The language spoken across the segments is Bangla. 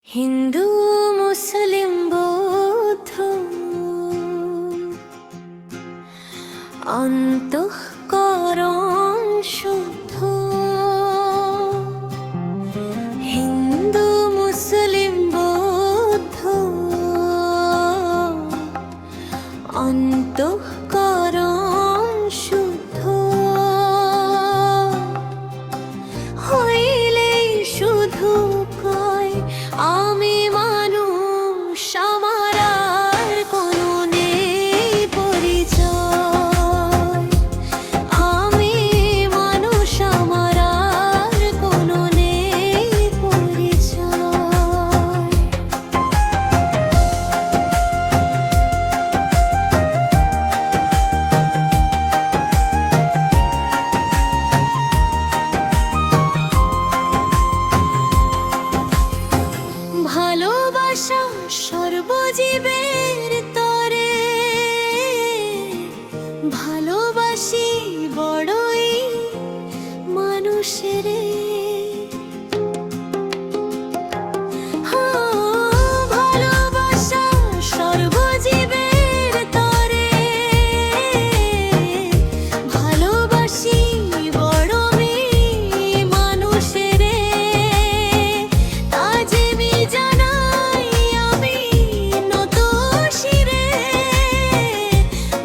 হিন্দু মুসলিম বৌদ্ধ অন্তঃকরণ শুদ্ধ। হিন্দু মুসলিম বৌদ্ধ অন্তঃকরণ শুদ্ধ। হইলেই শুধু কয় আমি মানুষ, আমার আর কোনো নেই পরিচয়। আমি মানুষ, আমার আর কোনো নেই পরিচয়। ভালোবাসা সর্বজীবের তরে, ভালোবাসি বড়ই মানুষের। ভালোবাসা সর্বজীবের তরে, ভালোবাসি বড়ই মানুষের। আজ আমি জানাই আমি নত শিরে,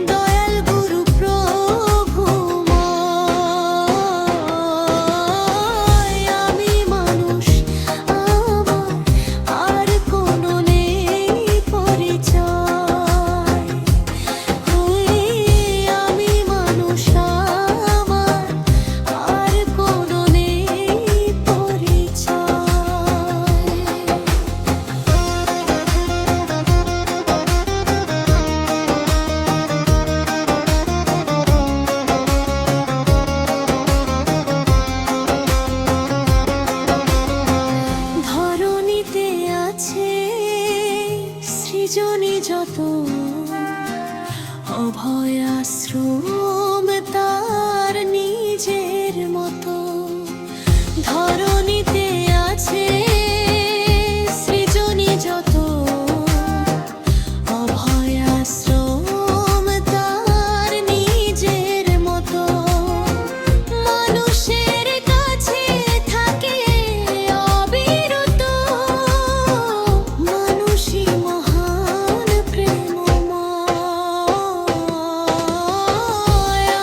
দয়াল গুরু প্রভুময়। আমি মানুষ, আমার আর কোনো নেই পরিচয়। আমি মানুষ, আমার আর কোনো নেই পরিচয়। ধরণীতে আছে সৃজনী যত, অভয় আশ্রম তার নিজের মতো। ধরণীতে আছে সৃজনী যত, অভয় আশ্রম তার নিজের মতো। মানুষের কাছে থাকে অবিরত, মানুষই মহান প্রেমময়।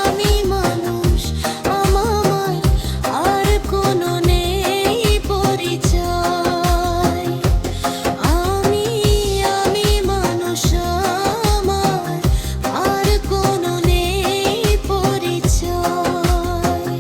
আমি মানুষ, আমার আর কোনো নেই পরিচয়। আমি মানুষ, আমার আর কোনো নেই পরিচয়।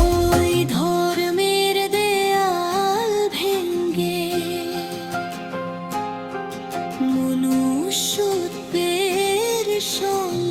ওই ধর্মের দেয়াল ভেঙ্গে মনুষ্যত্বের সঙ্গে